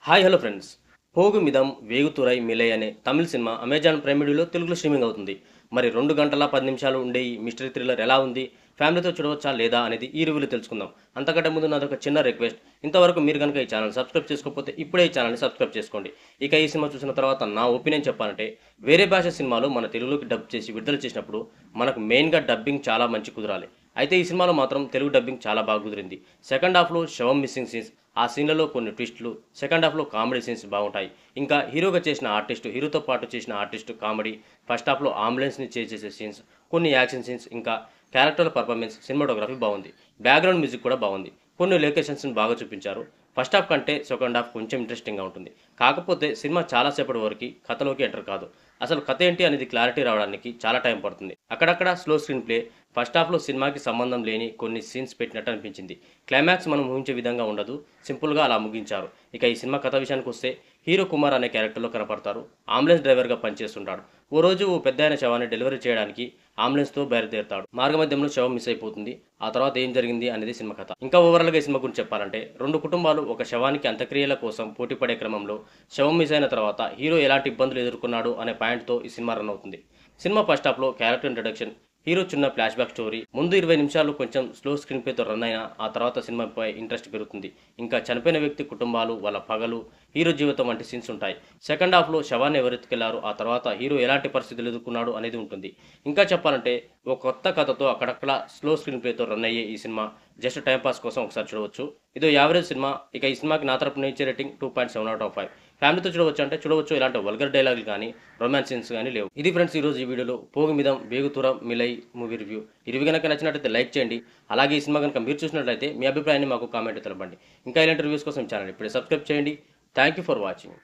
Hello friends. 'పోగు మిదం వేగుతురై మిలై' అనే Tamil cinema Amazon prime వీడియోలో తెలుగులో స్ట్రీమింగ్ అవుతుంది. మరి 2 గంటల 10 నిమిషాలు ఉండే ఈ మిస్టరీ థ్రిల్లర్ ఎలా ఉంది? ఫ్యామిలీతో చూడవచ్చా లేదా అనేది ఈ రివ్యూలో తెలుసుకుందాం. అంతకంటే ముందు నాదొక చిన్న రిక్వెస్ట్. ఇంతవరకు మీరు గనుక ఈ ఛానల్ సబ్స్క్రైబ్ చేసుకోకపోతే ఇప్పుడే ఈ ఛానల్‌ని సబ్స్క్రైబ్ చేసుకోండి. ఇక ఈ సినిమా చూసిన తర్వాత నా ఒపీనియన్ చెప్పాలంటే, వేరే భాష సినిమాలు మన తెలుగులోకి డబ్ చేసి విడుదల చేసినప్పుడు మనకు మెయిన్‌గా డబ్బింగ్ చాలా మంచి కుదరాలి. అయితే ఈ సినిమాలో మాత్రం తెలుగు డబ్బింగ్ చాలా బాగా కుదిరింది. సెకండ్ హాఫ్‌లో శవం మిస్సింగ్ సీన్స్, ఆ సీన్లలో కొన్ని ట్విస్టులు, సెకండ్ హాఫ్‌లో కామెడీ సీన్స్ బాగుంటాయి. ఇంకా హీరోగా చేసిన ఆర్టిస్టు, హీరోతో పాటు చేసిన ఆర్టిస్టు కామెడీ, ఫస్ట్ హాఫ్‌లో అంబులెన్స్‌ని చేసే సీన్స్, కొన్ని యాక్షన్ సీన్స్, ఇంకా క్యారెక్టర్ల పర్ఫార్మెన్స్, సినిమాటోగ్రఫీ బాగుంది. బ్యాక్‌గ్రౌండ్ మ్యూజిక్ కూడా బాగుంది. కొన్ని లొకేషన్స్‌ని బాగా చూపించారు. ఫస్ట్ హాఫ్ కంటే సెకండ్ హాఫ్ కొంచెం ఇంట్రెస్టింగ్‌గా ఉంటుంది. కాకపోతే సినిమా చాలా సేపటి వరకు కథలోకి ఎంటర్ కాదు. అసలు కథ ఏంటి అనేది క్లారిటీ రావడానికి చాలా టైం పడుతుంది. అక్కడక్కడ స్లో స్క్రీన్ ప్లే, ఫస్ట్ హాఫ్‌లో సినిమాకి సంబంధం లేని కొన్ని సీన్స్ పెట్టినట్టు అనిపించింది. క్లైమాక్స్ మనం ఊహించే విధంగా ఉండదు. సింపుల్‌గా అలా ముగించారు. ఇక ఈ సినిమా కథ విషయానికొస్తే, హీరో కుమార్ అనే క్యారెక్టర్‌లో కనపడతారు. అంబులెన్స్ డ్రైవర్‌గా పనిచేస్తుంటాడు. ఓ రోజు ఓ పెద్దాయన శవాన్ని డెలివరీ చేయడానికి అంబులెన్స్‌తో బయలుదేరుతాడు. మార్గమధ్యంలో శవం మిస్ అయిపోతుంది. ఆ తర్వాత ఏం జరిగింది అనేది సినిమా కథ. ఇంకా ఓవరాల్‌గా ఈ సినిమా గురించి చెప్పాలంటే, 2 కుటుంబాలు ఒక శవానికి అంత్యక్రియల కోసం పోటీ పడే క్రమంలో శవం మిస్ అయిన తర్వాత హీరో ఎలాంటి ఇబ్బందులు ఎదుర్కొన్నాడు అనే పాయింట్‌తో ఈ సినిమా రన్ అవుతుంది. సినిమా ఫస్ట్ హాఫ్‌లో క్యారెక్టర్ ఇంట్రడక్షన్, హీరో చిన్న ఫ్లాష్ బ్యాక్ స్టోరీ, ముందు 20 నిమిషాలు కొంచెం స్లో స్క్రీన్ ప్లేతో రన్ అయినా ఆ తర్వాత సినిమాపై ఇంట్రెస్ట్ పెరుగుతుంది. ఇంకా చనిపోయిన వ్యక్తి కుటుంబాలు, వాళ్ళ పగలు, హీరో జీవితం వంటి సీన్స్ ఉంటాయి. సెకండ్ హాఫ్‌లో శవాన్ని ఎవరెత్తుకెళ్లారు, ఆ తర్వాత హీరో ఎలాంటి పరిస్థితులు ఎదుర్కొన్నాడు అనేది ఉంటుంది. ఇంకా చెప్పాలంటే, ఒక కొత్త కథతో అక్కడక్కడ స్లో స్క్రీన్ ప్లేతో రన్ అయ్యే ఈ సినిమా జస్ట్ టైం పాస్ కోసం ఒకసారి చూడవచ్చు. ఇదో యావరేజ్ సినిమా. ఇక ఈ సినిమాకి నా తరపున ఇచ్చే రేటింగ్ 2.7/5. ఫ్యామిలీతో చూడవచ్చు అంటే చూడవచ్చు. ఇలాంటి వల్గర్ డైలాగులు కానీ, రొమాన్స్ సీన్స్ కానీ లేవు. ఇది ఫ్రెండ్స్ ఈరోజు ఈ వీడియోలో 'పోగు మిదం వేగుతురం మిలై' మూవీ రివ్యూ. ఈ రివ్యూ కనుక నచ్చినట్లయితే లైక్ చేయండి. అలాగే ఈ సినిమా కనుక మీరు చూసినట్లయితే మీ అభిప్రాయాన్ని మాకు కామెంట్ తెలపండి. ఇంకా ఇలాంటి రివ్యూస్ కోసం ఛానల్ ఇప్పుడే సబ్స్క్రైబ్ చేయండి. Thank you for watching.